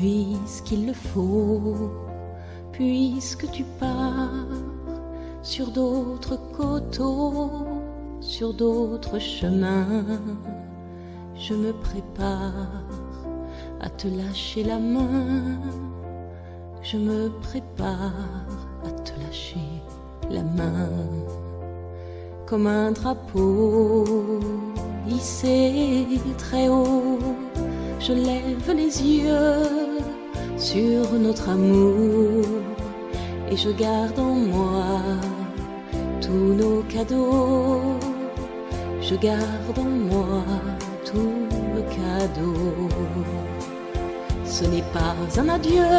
puisqu'il le faut, puisque tu pars sur d'autres coteaux, sur d'autres chemins, je me prépare à te lâcher la main, je me prépare à te lâcher la main. Comme un drapeau hissé très haut, je lève les yeux sur notre amour et je garde en moi tous nos cadeaux. Je garde en moi tous nos cadeaux. Ce n'est pas un adieu,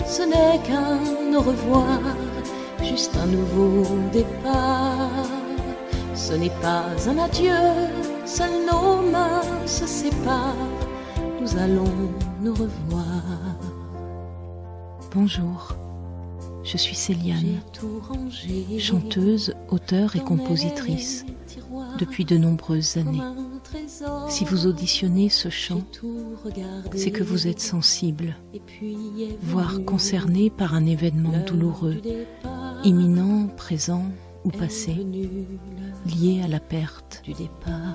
ce n'est qu'un au revoir, juste un nouveau départ. Ce n'est pas un adieu, seules nos mains se séparent, nous allons nous revoir. Bonjour, je suis Céliane, chanteuse, auteure et compositrice depuis de nombreuses années. Si vous auditionnez ce chant, c'est que vous êtes sensible, voire concerné par un événement douloureux, imminent, présent ou passé, lié à la perte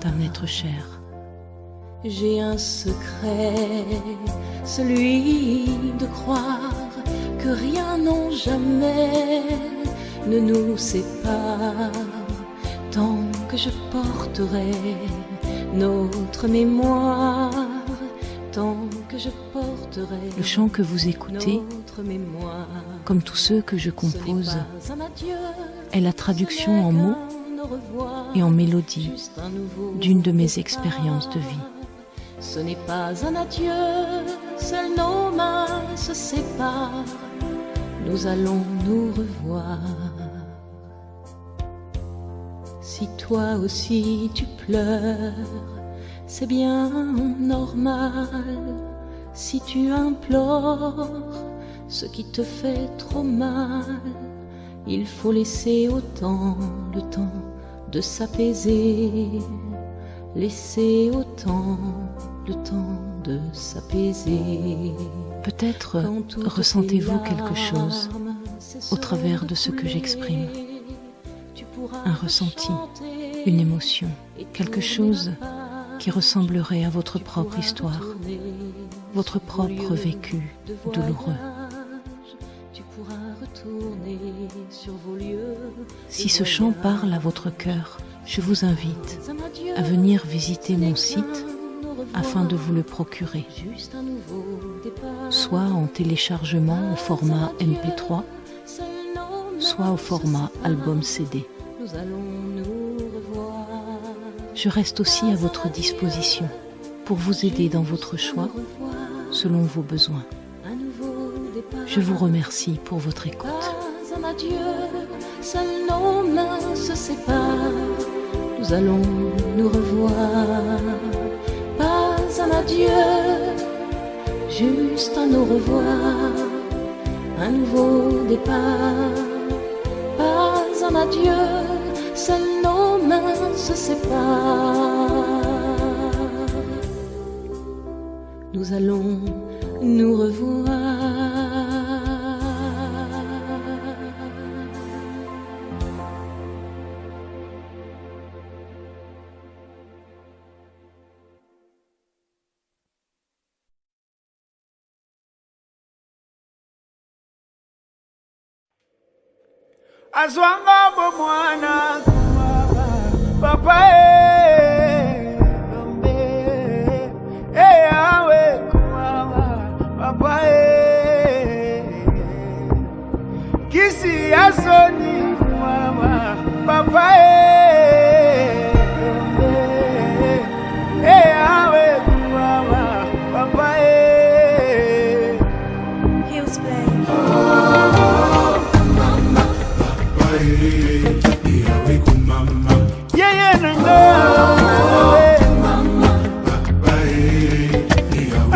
d'un être cher. J'ai un secret, celui de croire que rien, non jamais, ne nous sépare, tant que je porterai notre mémoire, tant que je porterai. Le chant que vous écoutez, comme tous ceux que je compose, est la traduction en mots et en mélodie d'une de mes expériences de vie. Ce n'est pas un adieu, seules nos mains se séparent, nous allons nous revoir. Si toi aussi tu pleures, c'est bien normal. Si tu implores ce qui te fait trop mal, il faut laisser au temps le temps de s'apaiser. Laissez au temps le temps de s'apaiser. Peut-être ressentez-vous quelque chose au travers de ce que j'exprime. Un ressenti, une émotion, quelque chose qui ressemblerait à votre propre histoire, votre propre vécu douloureux. Si ce chant parle à votre cœur, je vous invite à venir visiter mon site afin de vous le procurer, soit en téléchargement au format MP3, soit au format album CD. Je reste aussi à votre disposition pour vous aider dans votre choix selon vos besoins. Je vous remercie pour votre écoute. Pas un adieu, seules nos mains se séparent, nous allons nous revoir. Pas un adieu, juste un au revoir, un nouveau départ. Pas un adieu, seules nos mains se séparent, nous allons nous revoir. Azwanga bomwana papa awe papa kisi asoni papa awe papa Hills Play.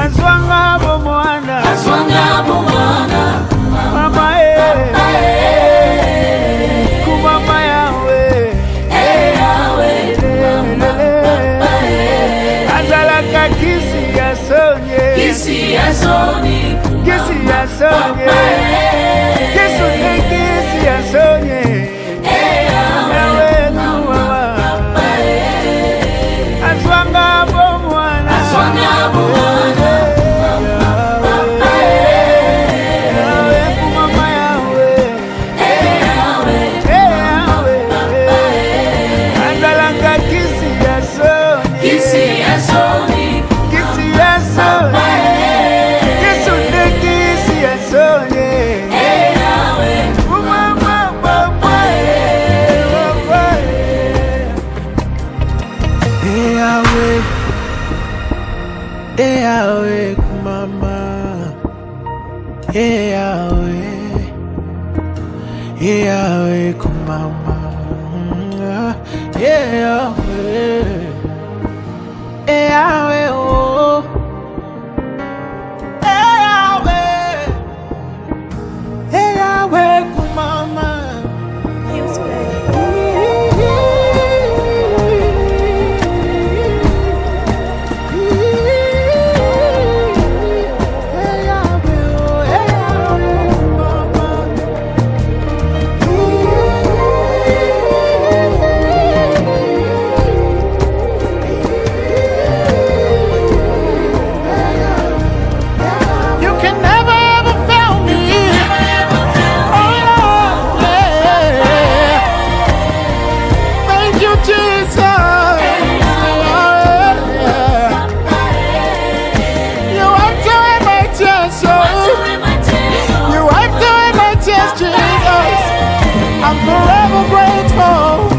Azwanga bomwana mama kumama yawe azalaka kisi ya soni Yahweh, Yahweh, oh, Yahweh, Yahweh, kumama.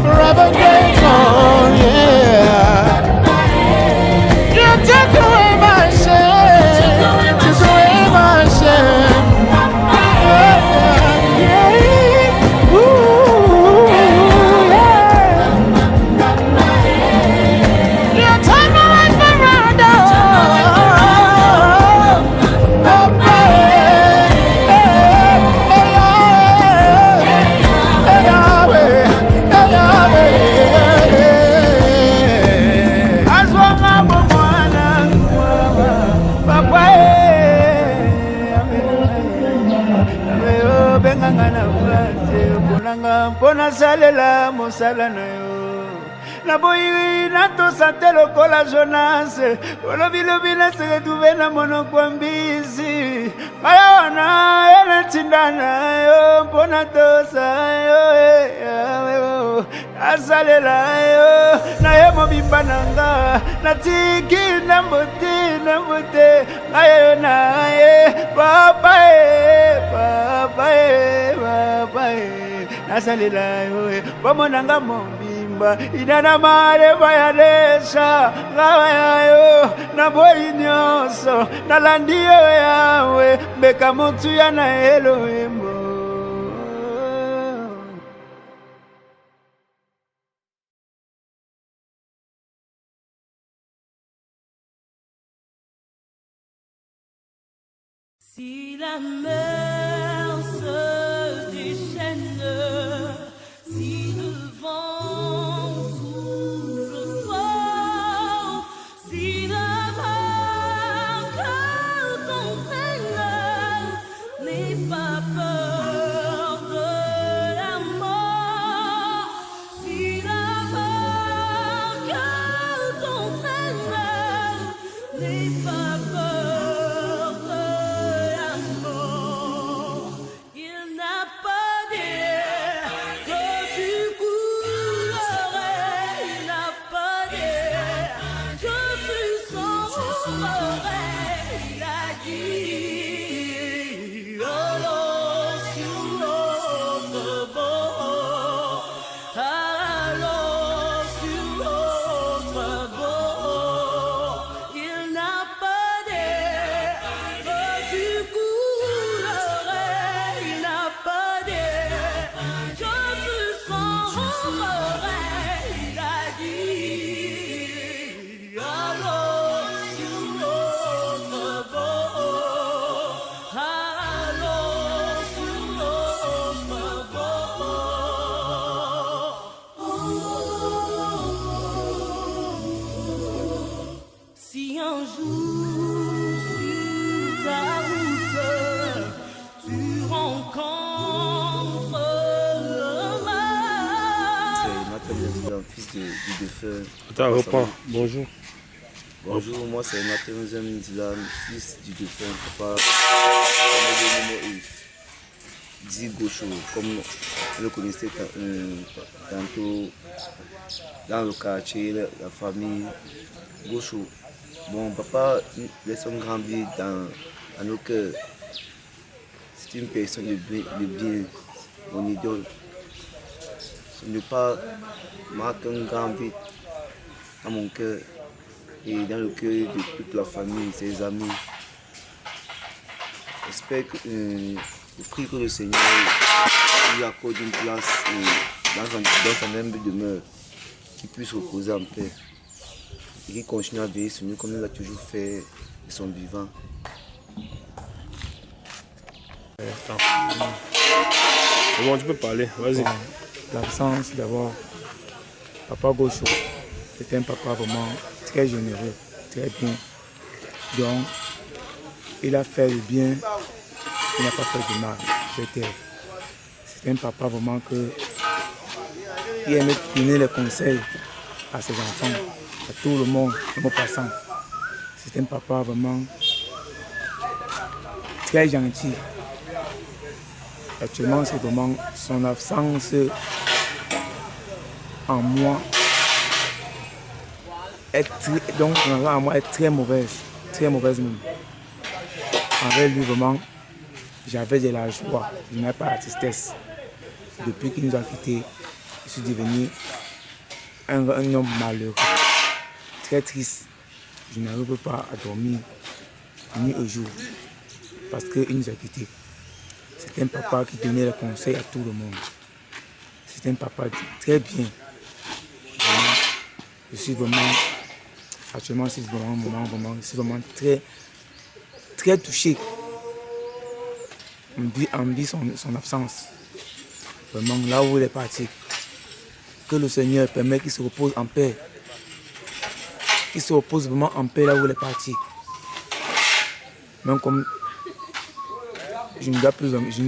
Forever grateful, yeah. You took away my shame, took away my shame. Yeah, yeah. Ooh, yeah. You turned my life around, Pona salela mosala na yo na boyi na to sante lokola Jonas olobilobi na se retrouver na monoko ya mbisi maya wana ene tindana yo pona tosa yo asalela yo na ye mobimba nanga na tiki na mbote na ye na ye papa nasalela yo bamonanga mobimba inana mare bayalesha ngawa yayo na boyi nyonso nalandi yo yawe mbeka motu ya na Elohimo. Si la mer se déchaîne, si le vent souffle fort, si la barque t'entraîne, n'aie pas peur de la mort. Si la barque t'entraîne, n'aie pas peur de la mort. Il n'a pas dit que tu coulerais, il n'a pas dit que tu sauverais, il a dit allons sur l'autre bord, allons sur l'autre bord. Il n'a pas dit que tu coulerais, il n'a pas dit que tu sauverais, il a dit allons sur l'autre bord, allons sur l'autre bord. Si un jour sur ta route tu rencontres le mal, C'est Nathan Zem, fils du défunt. Attends, reprends. Bonjour. Bonjour, moi c'est Nathan Zem, fils du défunt papa Di Gaucho, comme vous le connaissez tantôt dans le quartier, la famille Gaucho. Mon papa laisse un grand vie dans nos cœurs. C'est une personne de bien, mon idole. Ce n'est pas marque un grand vide dans mon cœur et dans le cœur de toute la famille, ses amis. J'espère que je prie que le Seigneur lui accorde une place dans son humble demeure. qu'il puisse reposer en paix. Et qu'il continue à veiller sur nous comme il l'a toujours fait de son vivant. Comment tu peux parler? Vas-y. L'absence d'abord, Papa Gaucho, c'était un papa vraiment très généreux, très bien. Donc, il a fait le bien, il n'a pas fait de mal. C'était un papa vraiment qui aimait donner les conseils à ses enfants, à tout le monde, le mot passant. C'était un papa vraiment très gentil. Actuellement, c'est vraiment son absence en moi est très mauvaise même. Avec lui, vraiment, j'avais de la joie, je n'avais pas la tristesse. Depuis qu'il nous a quittés, je suis devenu un homme malheureux, très triste. Je n'arrive pas à dormir ni au jour parce qu'il nous a quittés. C'était un papa qui donnait les conseils à tout le monde. C'était un papa très bien. Je suis vraiment, actuellement, c'est vraiment un moment, je suis vraiment très touché. On vit son absence. Vraiment, là où il est parti. Que le Seigneur permet qu'il se repose en paix. Qu'il se repose vraiment en paix là où il est parti. Même comme je ne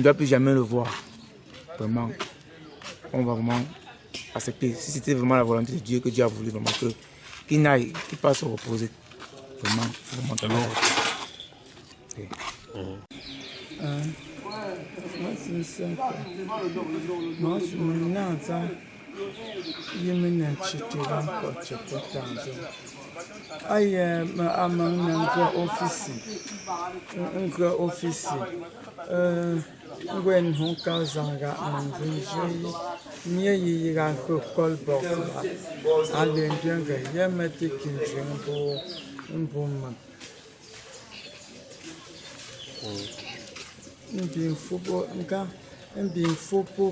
dois plus jamais le voir. Vraiment, on va vraiment accepter. Si c'était vraiment la volonté de Dieu, que Dieu a voulu vraiment qu'il n'aille, qu'il passe se reposer. Vraiment. Okay. Moi, c'est ça. Moi, je me lance. Je me lance. Aïe, un grand officier. When hon kazanga anjiji nie yiga ko kolbo ale ndenga yemete kinjimbo mbuma mbimfubo nka mbimfubo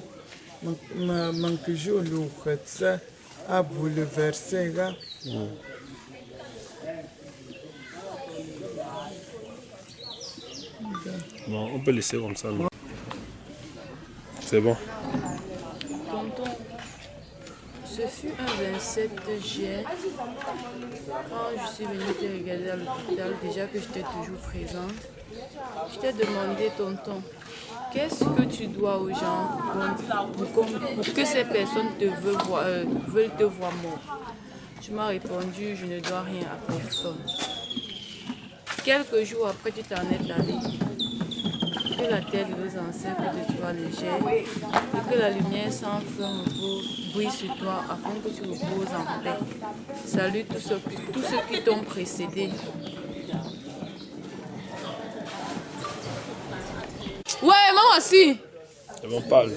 manquejo lo khatsa a bouleverser ga. Bon, on peut laisser comme ça. C'est bon. Tonton, ce fut un 27 juillet, quand je suis venue te regarder à l'hôpital, déjà que j'étais toujours présente. Je t'ai demandé, tonton, qu'est-ce que tu dois aux gens pour que ces personnes veulent te voir mort? Tu m'as répondu, je ne dois rien à personne. Quelques jours après, tu t'en es allé. Que la terre de nos ancêtres de toi légère et que la lumière sans fin brille sur toi afin que tu reposes en paix. Salut tous ceux qui t'ont précédé. Ouais, maman aussi. C'est bon, parle.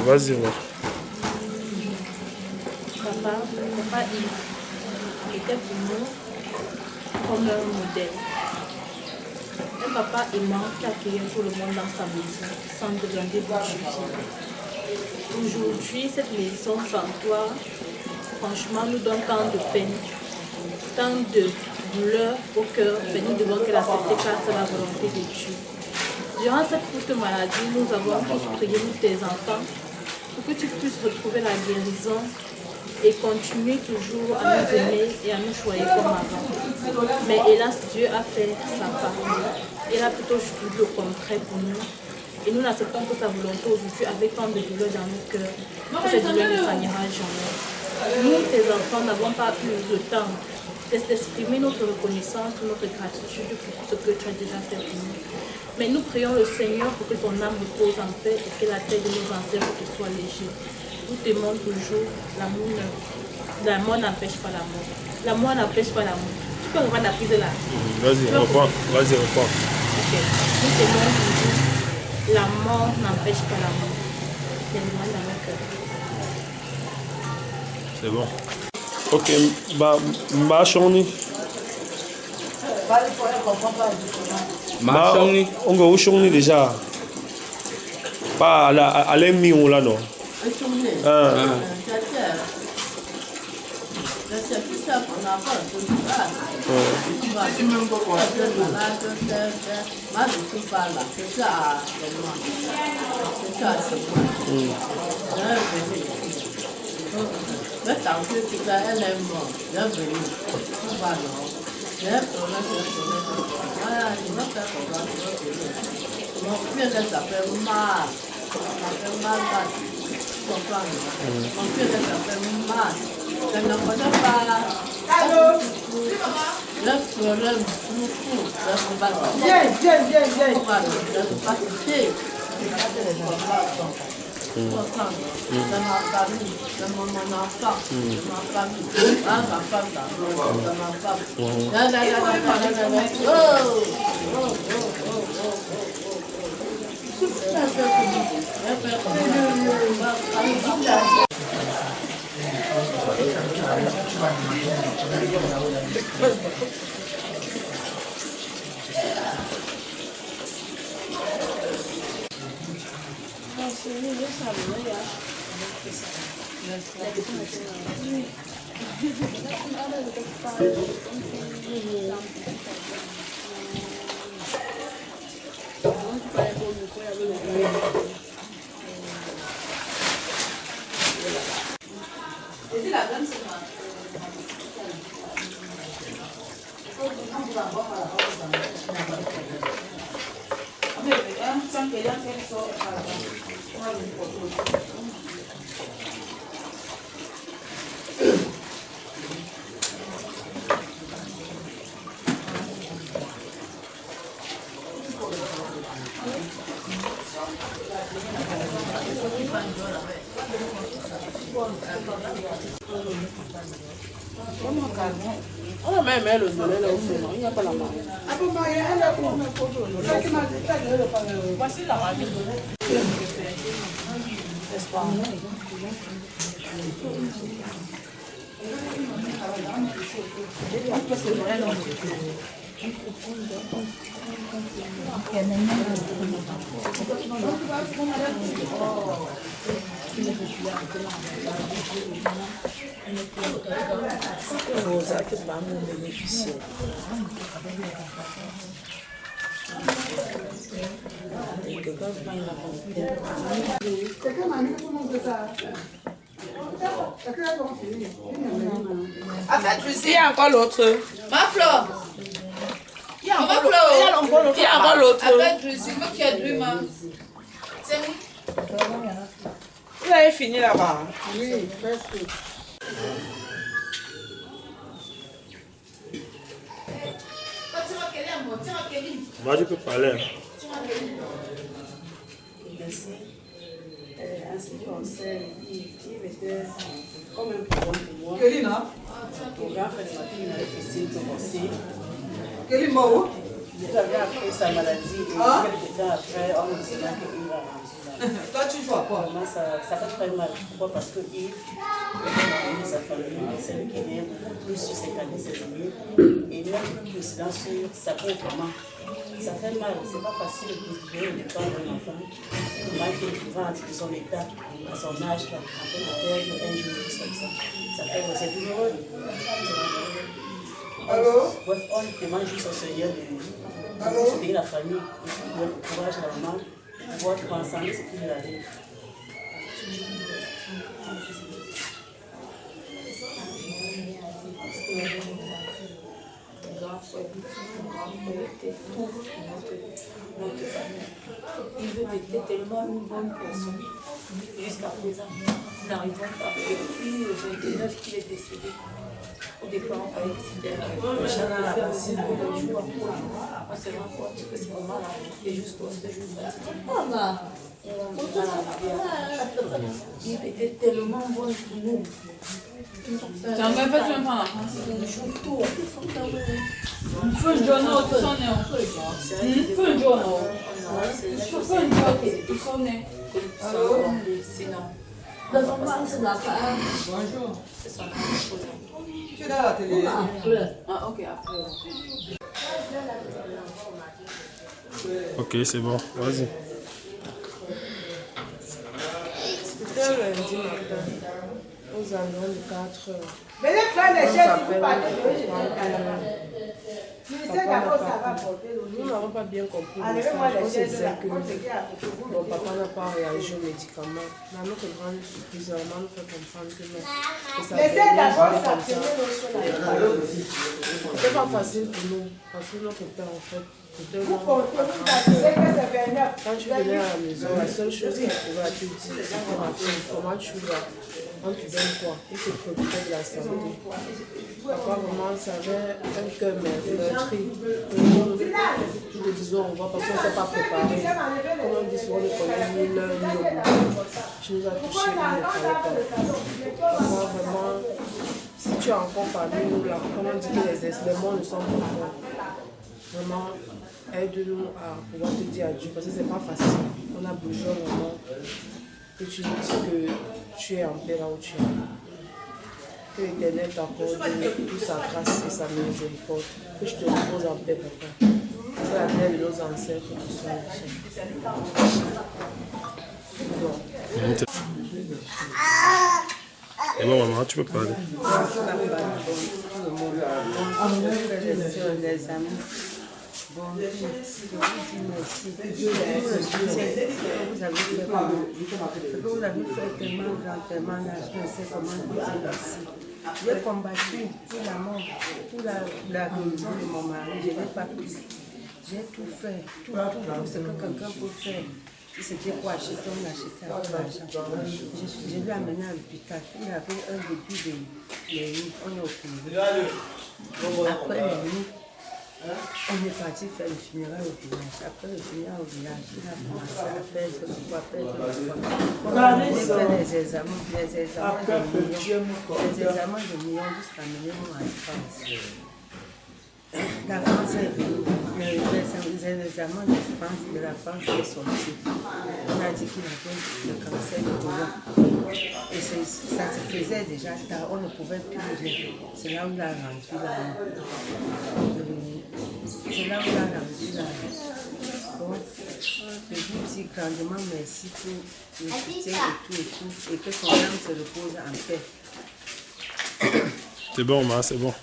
Vas-y, va. Papa il était pour nous comme un modèle. Un papa aimant qui accueillait tout le monde dans sa maison sans demander beaucoup. Aujourd'hui, cette maison sans toi, franchement, nous donne tant de peine, tant de douleur au cœur, mais nous devons qu'elle accepte car c'est la volonté de Dieu. Durant cette courte maladie, nous avons tous prié, nous tes enfants, pour que tu puisses retrouver la guérison et continuer toujours à nous aimer et à nous choyer comme avant. Mais hélas, Dieu a fait sa part. Il a plutôt choisi le contraire pour nous. Et nous n'acceptons que sa volonté aujourd'hui avec tant de douleur dans nos cœurs, que cette douleur ne s'agnera jamais. Nous, tes enfants, n'avons pas eu le temps d'exprimer notre reconnaissance, notre gratitude pour ce que tu as déjà fait pour nous. Mais nous prions le Seigneur pour que ton âme repose en paix et que la tête de nos ancêtres te soit légère. Nous t'aimons toujours, l'amour n'empêche pas l'amour. L'amour n'empêche pas l'amour. Tu peux reprendre la prise de là. Vas-y, reprends. Vas-y, reprends. Ok. Nous t'aimons toujours, l'amour n'empêche pas l'amour. C'est le mal dans nos cœurs. C'est bon. Ok, bah choni. Bah on go choni déjà. Pas à l'ennemi on là non. Voici la magie. N'est-ce pas? Il y a encore l'autre. Ma fleur. Il y a encore l'autre. Il y a encore l'autre. Avec du sucre qui est du ma. C'est oui. Vous avez fini là-bas. Oui, presque. Moi, je peux parler. En ce qui concerne, il était comme un problème pour moi. Mon grand frère de ma fille m'avait essayé de commencer. J'avais appris sa maladie et quelques temps après, on me disait qu'il va rentrer. Toi, tu joues à quoi? Ça fait très mal. Pourquoi? Parce que il sa famille, c'est lui qui vient beaucoup plus sur ses cadeaux, ses amis. Et même le silence sur sa propre maman. Ça fait mal, c'est pas facile de dépendre d'un enfant. Mal qu'il va de son état, à son âge, après de perdre un jour, comme ça. Ça fait, c'est douloureux. Bref, on demande juste au Seigneur de soutenir la famille, de donner le courage à la maman, de pouvoir transcender ce qui lui arrive. Grand frère était tout notre famille. Il était tellement une bonne personne. Jusqu'à présent, nous n'arrivons pas. Depuis le 29 qu'il est décédé, au départ, on avait décidé de faire aussi le jour après jour. On se rend compte que c'est vraiment là. Et jusqu'au jour il était tellement bon pour nous. Jangan pas tu m'en Fun jono tu sonne Fun jono Fun jono tu sonne. Sinon, Bonjour. Tu es dans la télé? Ah, ok, après. Ok, c'est bon, vas-y. C'était un lundi matin, aux environs de 4 heures. Venez faire les chaises si vous partez. Nous n'avons pas bien compris le message. On se disait que mon papa n'a pas réagi aux médicaments. Mais à notre grande surprise, maman nous fait comprendre que non. Que ça Laissez devait d'abord être comme ça. s'appeler. C'était pas facile pour nous, parce que notre père, en fait, était Vous un comptez, vous grand savez père. que c'est 29. Quand tu venais à la maison, la seule chose qu'il pouvait te dire, c'est comment tu vas, quand tu donnes quoi. Il se préoccupait de la santé. Papa, maman, ça avait un cœur meurtri. Nous te disons au revoir parce qu'on ne s'est pas préparé. Comme on dit souvent, on ne connaît ni l'un ni l'autre. Tu nous as touchés, il ne fallait pas. Maman, vraiment, si tu es encore parmi nous là, comme on dit que les morts ne sont pas morts. Vraiment, aide-nous à pouvoir te dire adieu parce que c'est pas facile. On a besoin vraiment que tu nous dises que tu es en paix là où tu es. Que l'Éternel t'accorde toute sa grâce et sa miséricorde. Que je te repose en paix, papa. Que la terre de nos ancêtres te soit richée. Bon. Et bon, maman, tu peux parler. Les amis. Bon, je vous dis merci. Le soutien que vous avez fait pour nous. Ce que vous avez fait tellement grand, tellement large, je ne sais comment vous dire merci. J'ai combattu pour la mort, pour la guérison de mon mari. Je n'ai pas pu. J'ai tout fait, tout ce que quelqu'un peut faire. Si c'était pour acheter, on achetait avec l'argent. Je l'ai amené à l'hôpital. Il avait un début de nuit. On est au après les nuits, on est parti faire le funérail au village. Après le funérail au village, il a commencé à perdre le poids, On a fait les examens de millions jusqu'à mener nous à la France. La France est venue. Les examens de la France est sorti. On a dit qu'il avait le cancer de colon. Et ça se faisait déjà tard, on ne pouvait plus rien. C'est là où il a rendu Donc, je vous dis grandement merci pour le soutien et tout, et que son âme se repose en paix. C'est bon, maman, c'est bon.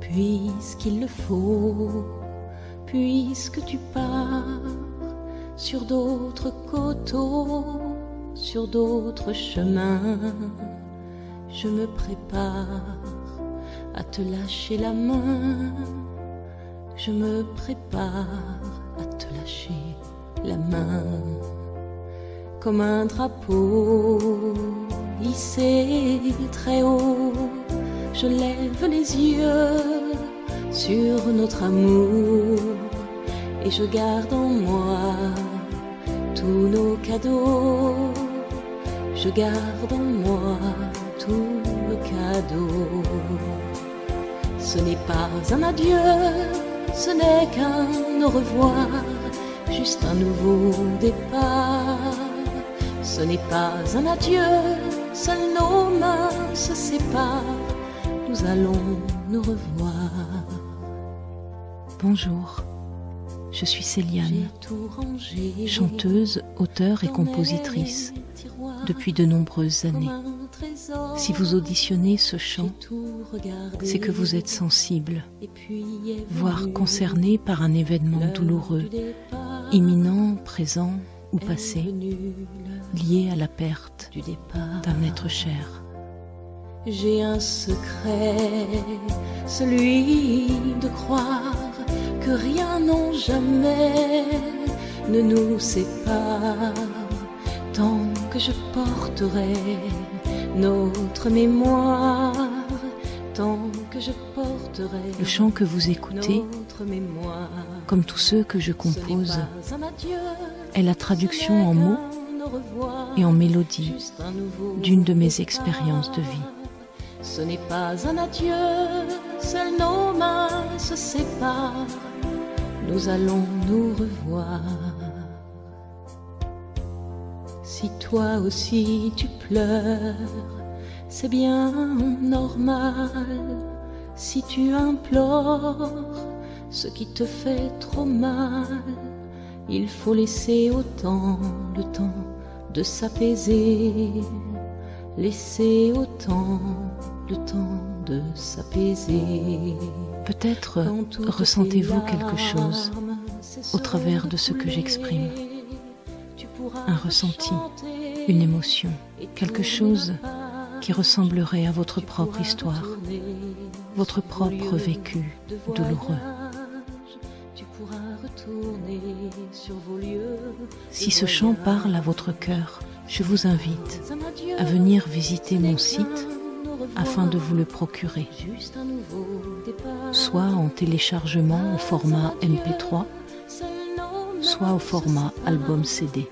Puisqu'il le faut, puisque tu pars sur d'autres coteaux, sur d'autres chemins, je me prépare à te lâcher la main, je me prépare à te lâcher la main, comme un drapeau hissé très haut. Je lève les yeux sur notre amour et je garde en moi tous nos cadeaux. Je garde en moi tous nos cadeaux. Ce n'est pas un adieu, ce n'est qu'un au revoir, juste un nouveau départ. Ce n'est pas un adieu, seules nos mains se séparent. Nous allons nous revoir. Bonjour, je suis Céliane, chanteuse, auteure et compositrice depuis de nombreuses années. Si vous auditionnez ce chant, c'est que vous êtes sensible, voire concerné par un événement douloureux, imminent, présent ou passé, lié à la perte d'un être cher. J'ai un secret, celui de croire que rien, non jamais, ne nous sépare. Tant que je porterai notre mémoire, tant que je porterai. Le chant que vous écoutez, comme tous ceux que je compose, est la traduction en mots et en mélodie d'une de mes expériences de vie. Ce n'est pas un adieu, seules nos mains se séparent, nous allons nous revoir. Si toi aussi tu pleures, c'est bien normal. Si tu implores ce qui te fait trop mal, il faut laisser au temps le temps de s'apaiser. Laissez au temps le temps de s'apaiser. Peut-être ressentez-vous quelque chose au travers de ce que j'exprime. Un ressenti, une émotion, quelque chose qui ressemblerait à votre propre histoire, votre propre vécu douloureux. Si ce chant parle à votre cœur, je vous invite à venir visiter mon site afin de vous le procurer, soit en téléchargement au format MP3, soit au format album CD.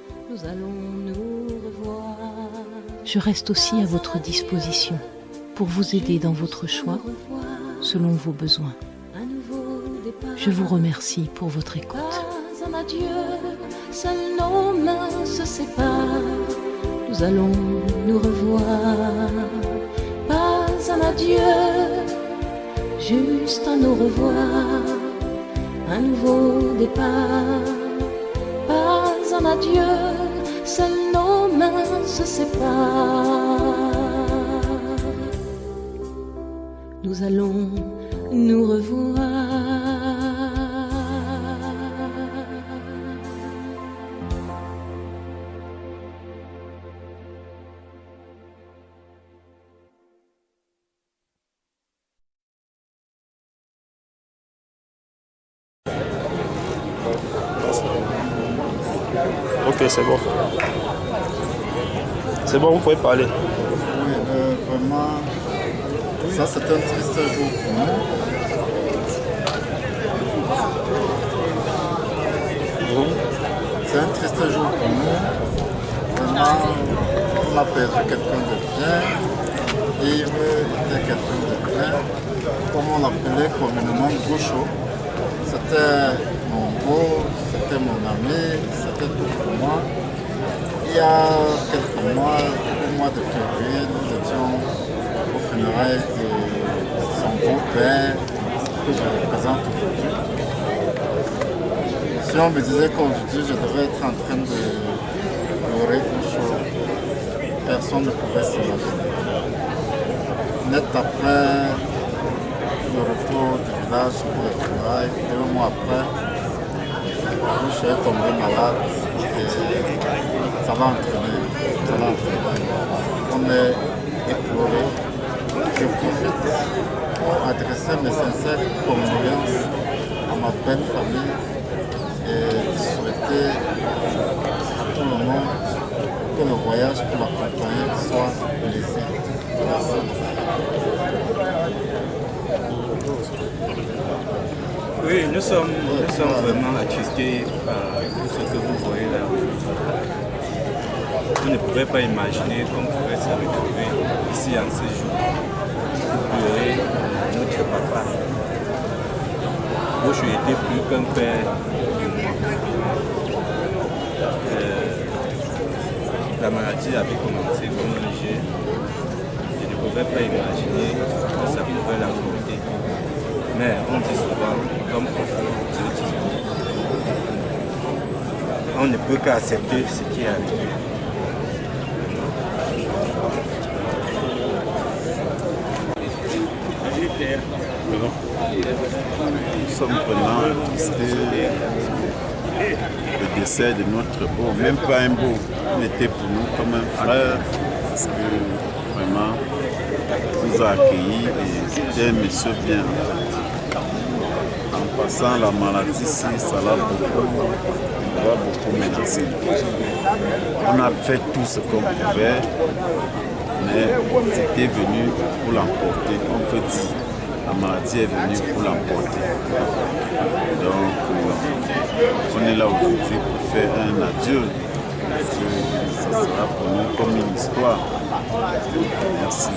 Je reste aussi à votre disposition pour vous aider dans votre choix selon vos besoins. Je vous remercie pour votre écoute. Pas un adieu, seules nos mains se séparent, nous allons nous revoir. Pas un adieu, juste un au revoir, un nouveau départ. Pas un adieu, seules nos mains se séparent, nous allons nous revoir. Ok, c'est bon. C'est bon, vous pouvez parler. Oui, vraiment, ça c'est un triste jour pour nous. C'est un triste jour pour nous. Vraiment, on a perdu quelqu'un de bien. Yves était quelqu'un de bien. Comme on l'appelait communément Gaucho. C'était mon beau, c'était mon ami, c'était tout pour moi. Il y a quelques mois, au mois de février, nous étions aux funérailles de son beau-père que je représente aujourd'hui. Si on me disait qu'aujourd'hui je devrais être en train de pleurer quelque chose, personne ne pouvait s'imaginer. Net après le retour du village pour les funérailles, 2 mois après, je suis tombé malade et ça va entraîner. On est éploré. Je profite pour adresser mes sincères condoléances à ma belle famille et souhaiter à tout le monde que le voyage pour l'accompagner soit plaisir. Merci. Oui, nous sommes vraiment attristés par tout ce que vous voyez là. Vous ne pouvez pas imaginer qu'on pourrait se retrouver ici en ce jour pour pleurer notre papa. Moi, je était plus qu'un père pour moi. La maladie avait commencé comme un jeu. Je ne pouvais pas imaginer que ça pouvait l'affronter. Mais on dit souvent, comme Dieu dit, on ne peut qu'accepter ce qui est arrivé. Nous sommes vraiment attristés du décès de notre beau, même pas un beau, il était pour nous comme un frère, parce que vraiment nous a accueillis et c'était un monsieur bien en fait. En passant la maladie, ça l'a beaucoup menacé. On a fait tout ce qu'on pouvait, mais c'était venu pour l'emporter. On peut dire, la maladie est venue pour l'emporter. Donc, on est là aujourd'hui pour faire un adieu. Parce que ça sera pour nous comme une histoire. Merci.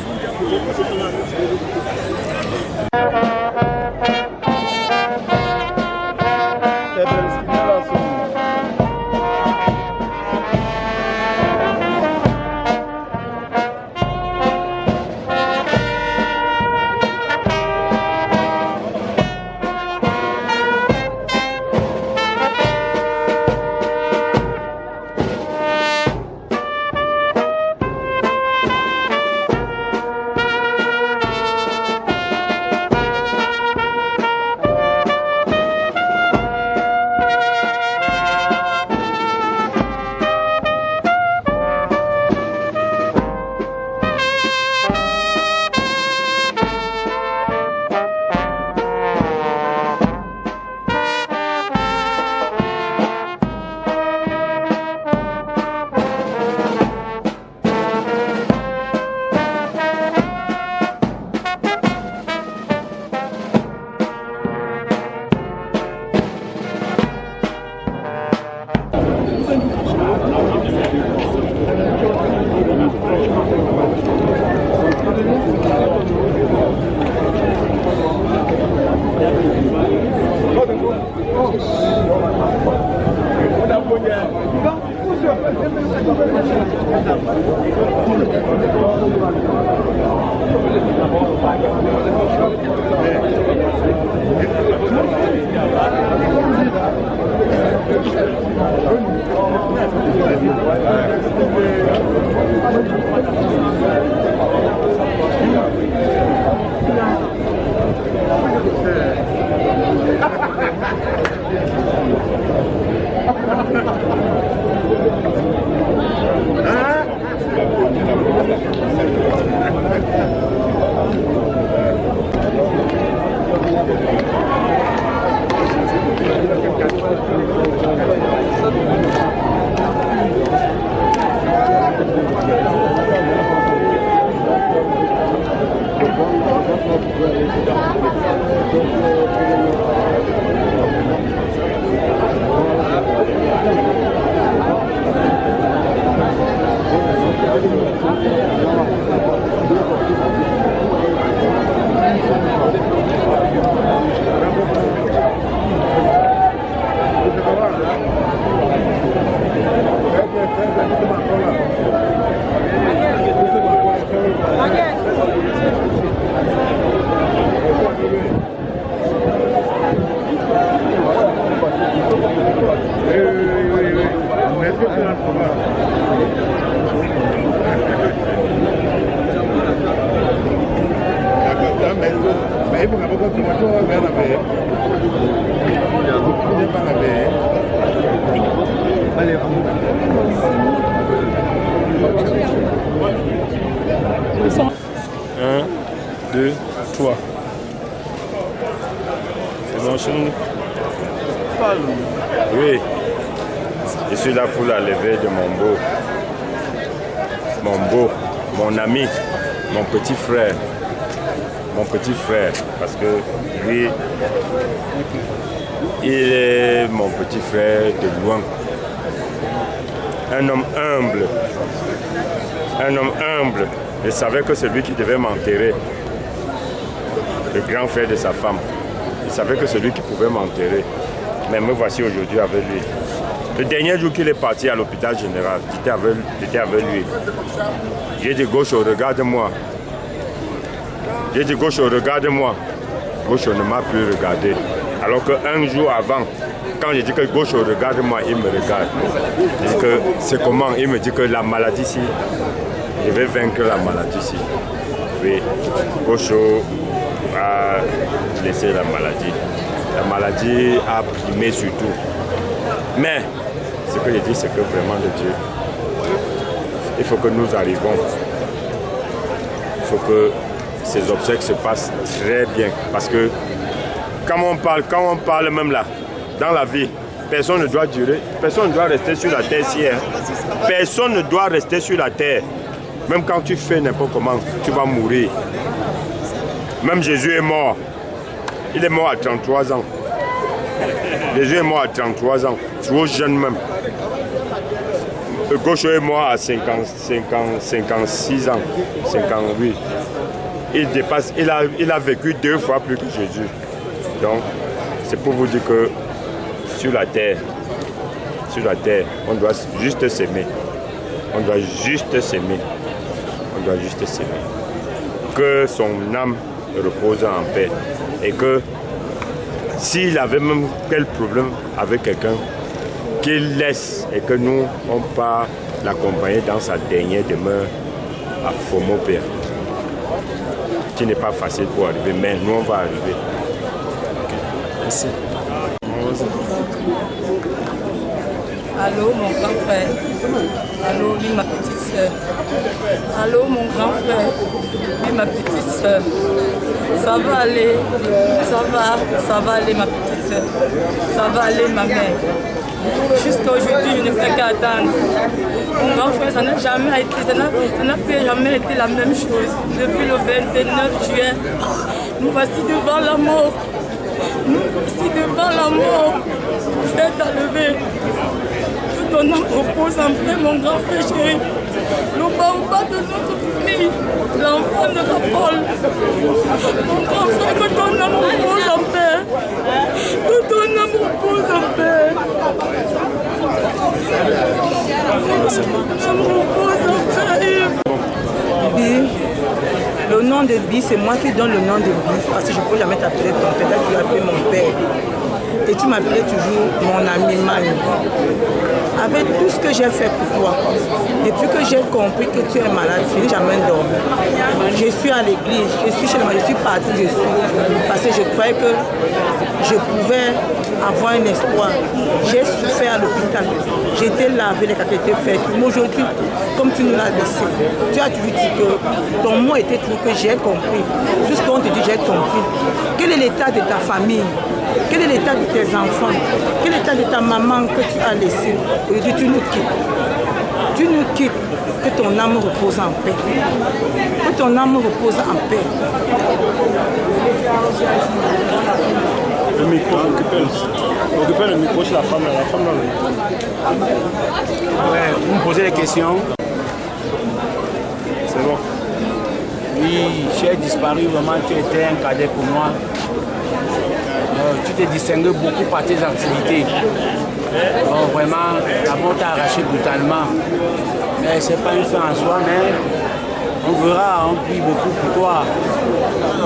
Un, deux, trois. C'est bon chez nous? Oui. Je suis là pour la levée de mon ami, mon petit frère. Parce que lui, il est mon petit frère de loin. Un homme humble. Je savais que c'est lui qui devait m'enterrer. Le grand frère de sa femme. Je savais que c'est lui qui pouvait m'enterrer. Mais me voici aujourd'hui avec lui. Le dernier jour qu'il est parti à l'hôpital général, j'étais avec lui. J'ai dit Gaucho, regarde-moi. Gaucho ne m'a plus regardé. Alors qu'un jour avant, quand j'ai dit que Gaucho, regarde-moi, il me regarde. Je dis que c'est comment? Il me dit que la maladie ici, je vais vaincre la maladie ici. Oui, Gaucho a laissé la maladie. La maladie a primé surtout. Mais ce que je dis, c'est que vraiment de Dieu, il faut que nous arrivons. Il faut que ces obsèques se passent très bien. Parce que quand on parle même là, dans la vie, personne ne doit durer, personne ne doit rester sur la terre ici. Personne ne doit rester sur la terre. Même quand tu fais n'importe comment, tu vas mourir. Même Jésus est mort. Il est mort à 33 ans. Jésus est mort à 33 ans, trop jeune même. Le Gaucho est mort à 56 ans, 58. Il a vécu 2 fois plus que Jésus. Donc, c'est pour vous dire que sur la terre, on doit juste s'aimer. On doit juste s'aimer. On doit juste s'aimer. Que son âme repose en paix. Et que s'il avait même quel problème avec quelqu'un, qu'il laisse et que nous, on part l'accompagner dans sa dernière demeure à Fomopé. Qui n'est pas facile pour arriver, mais nous, on va arriver. Okay. Merci. Allô, mon grand frère. Allô, oui, ma petite soeur. Allô, mon grand frère. Oui, ma petite soeur. Ça va aller. Ça va aller, ma petite soeur. Ça va aller, ma mère. Jusqu'à aujourd'hui, je ne fais qu'attendre. Mon grand frère, ça n'a jamais été la même chose. Depuis le 29 juin, nous voici devant la mort. Nous voici devant la mort. Faites enlever. Que ton âme repose en paix, mon grand frère chéri. Le baobab de notre famille, l'enfant de la folle. Mon grand frère, que ton âme repose en paix. Que ton âme repose en paix. Bi, le nom de Bi, c'est moi qui donne le nom de Bi, parce que je ne peux jamais t'appeler ton père, tu m'appelles mon père. Et tu m'appelais toujours mon ami Manu. Avec tout ce que j'ai fait pour toi, depuis que j'ai compris que tu es malade, je n'ai jamais dormi. Je suis à l'église, je suis chez moi, je suis partie dessus, parce que je croyais que je pouvais avoir un espoir. J'ai souffert à l'hôpital, j'ai été lavé, les caca étaient faits. Mais aujourd'hui, comme tu nous l'as laissé, tu as toujours dit que ton mot était toujours que j'ai compris. Tout ce qu'on te dit, j'ai compris. Quel est l'état de ta famille? Quel est l'état de tes enfants? Quel est l'état de ta maman que tu as laissée? Aujourd'hui, tu nous quittes. Tu nous quittes. Que ton âme repose en paix. Que ton âme repose en paix. Le micro, occupez le micro chez la femme là. Ouais, vous me posez des questions. C'est bon. Oui, j'ai disparu vraiment, tu étais un cadet pour moi. Tu t'es distingué beaucoup par tes activités. Bon, vraiment, d'abord t'as arraché brutalement. Mais c'est pas une fin en soi, mais on verra, on prie beaucoup pour toi.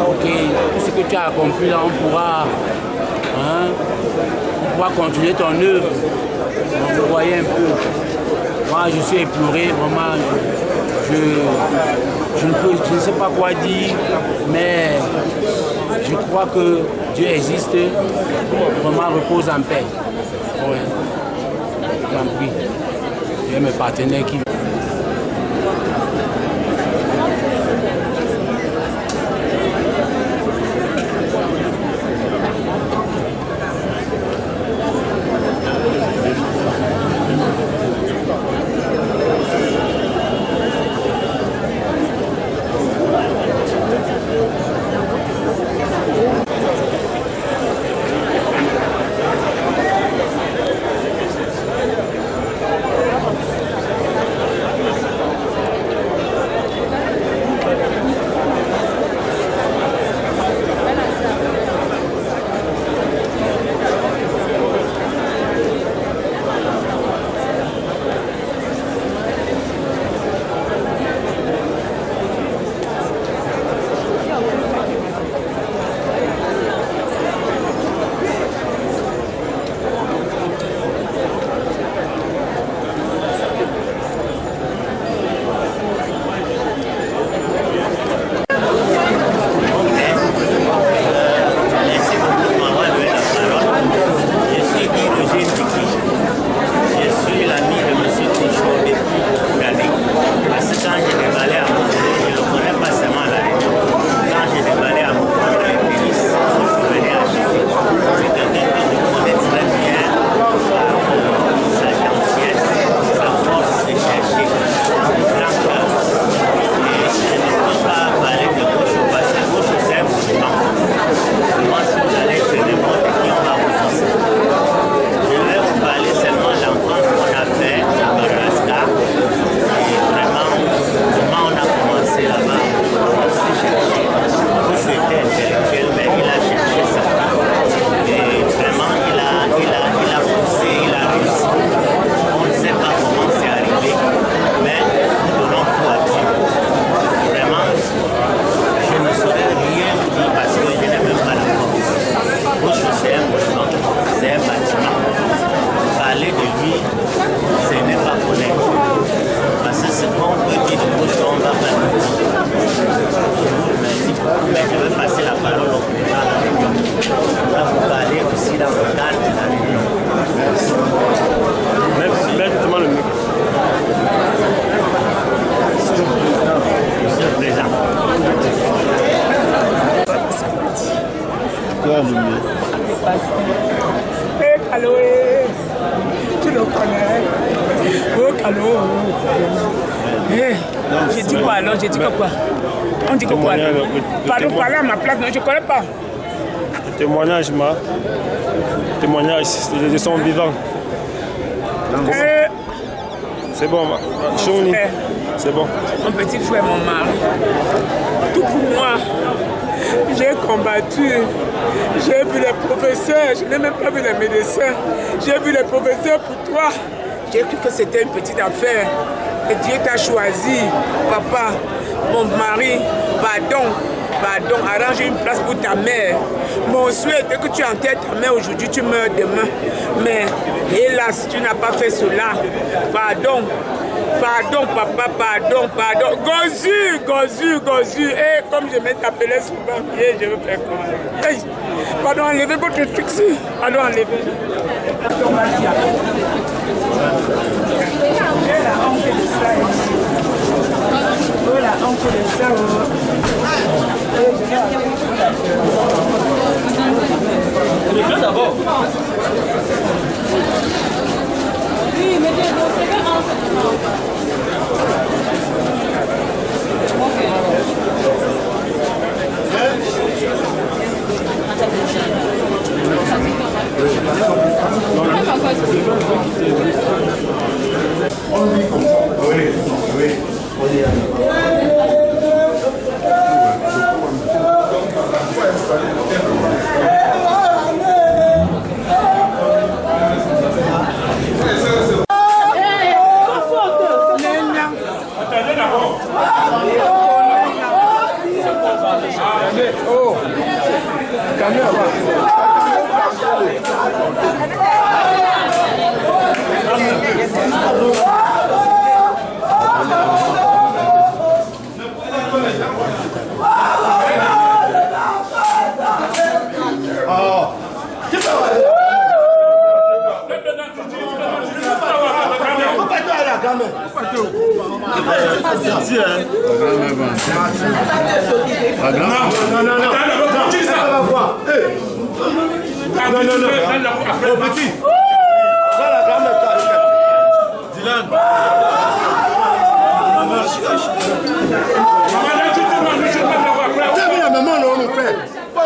Ok, tout ce que tu as accompli là, on pourra continuer ton œuvre. Vous voyez un peu. Moi, je suis éploré, vraiment. Je ne sais pas quoi dire, mais je crois que Dieu existe. Vraiment, repose en paix. Ouais. J'en prie. J'ai mes partenaires qui... Mets justement le micro. Déjà. Hey, Caloé, tu le connais. Oh, Calo. Hey, j'ai dit quoi alors? J'ai dit quoi? On dit que quoi? Pardon, parler à ma place, non, je ne connais pas. Le témoignage, ils sont vivants. C'est bon, Chouni. C'est bon. Mon petit frère, mon mari. Tout pour moi. J'ai combattu. J'ai vu les professeurs. Je n'ai même pas vu les médecins. J'ai vu les professeurs pour toi. J'ai cru que c'était une petite affaire. Et Dieu t'a choisi. Papa, mon mari, pardon, arrange une place pour ta mère. Mon souhait est que tu enterres ta mère aujourd'hui, tu meurs demain. Mais hélas, tu n'as pas fait cela. Pardon, papa, pardon. Gozu. Et comme je m'ai appelé souvent, je veux faire quoi? Hey, pardon, enlevez votre truc ici. Pardon, enlevez. D'abord. Oui, mais Oh, Non, petit. Dylan. La maman, non, mon frère. Oh,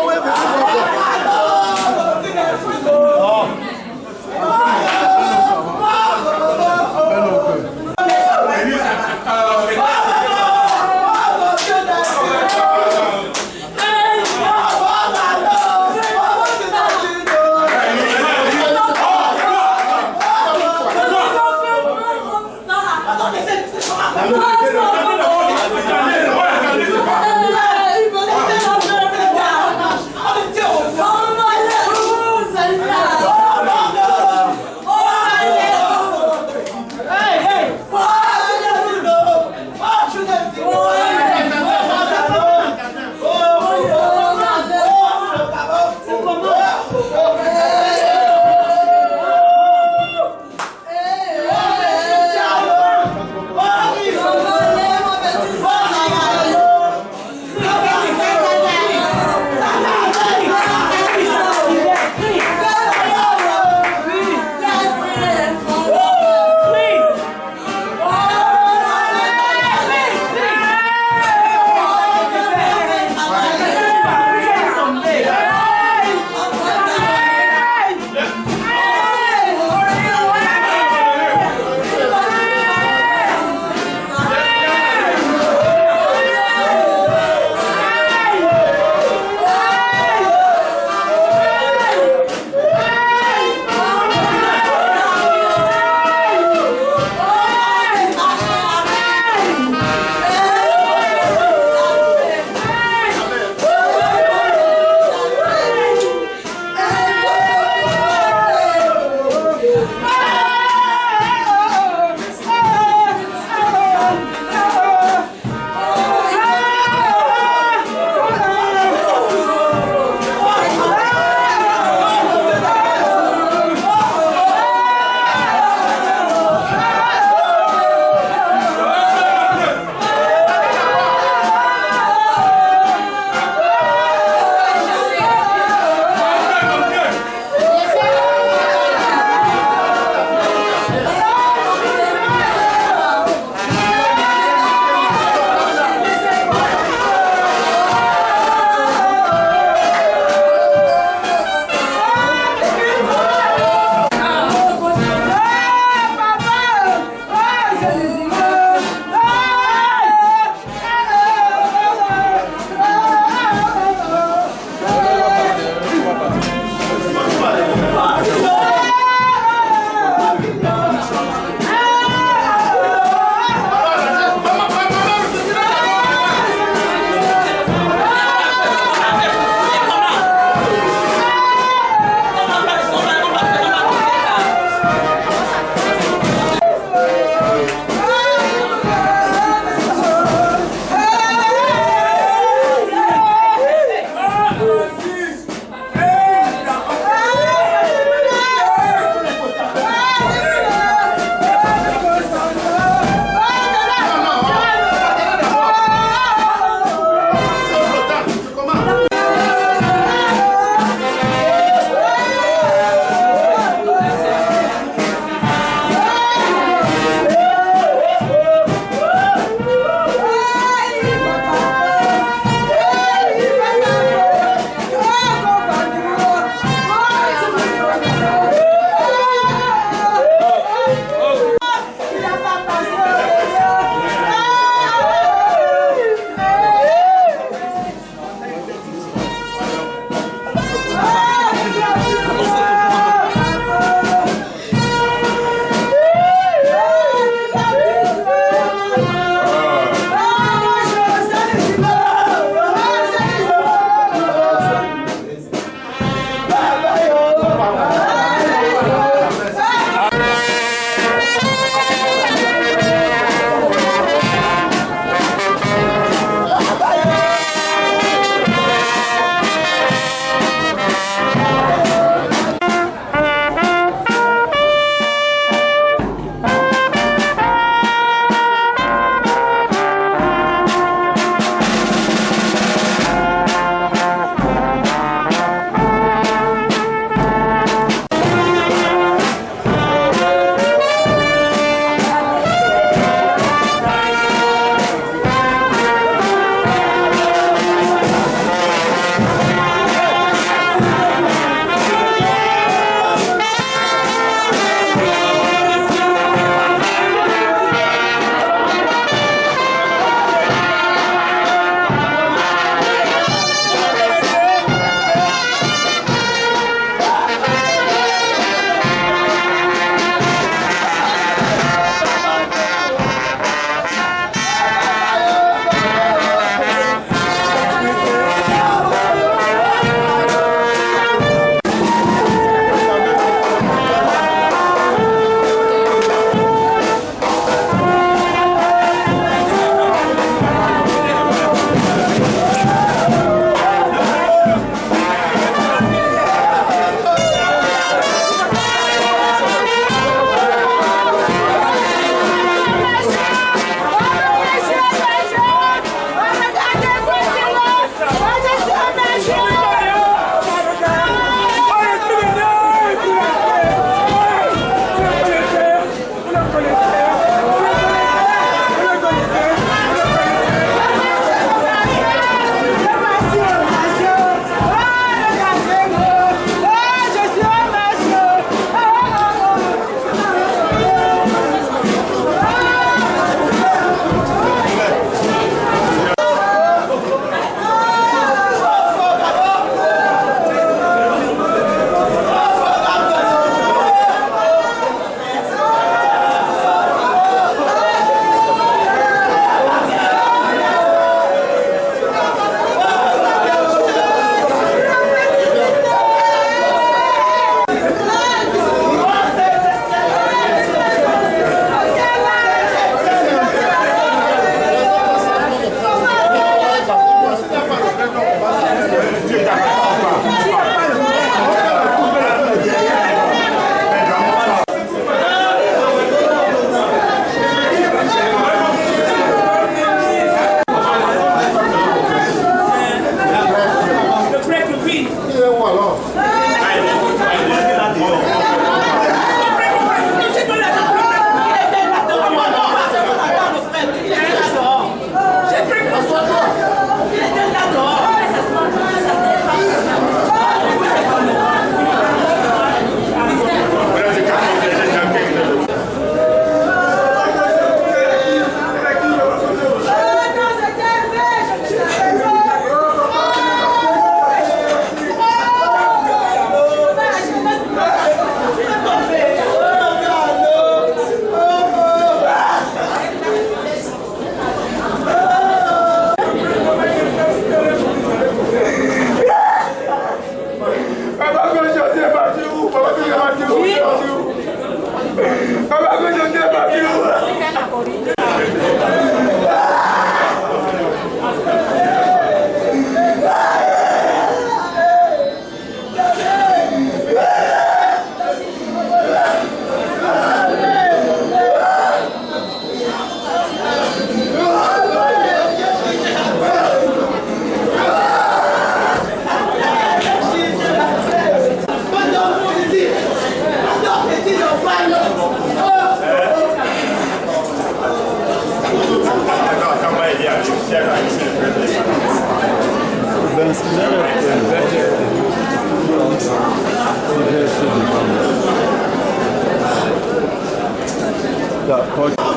Tá, pode.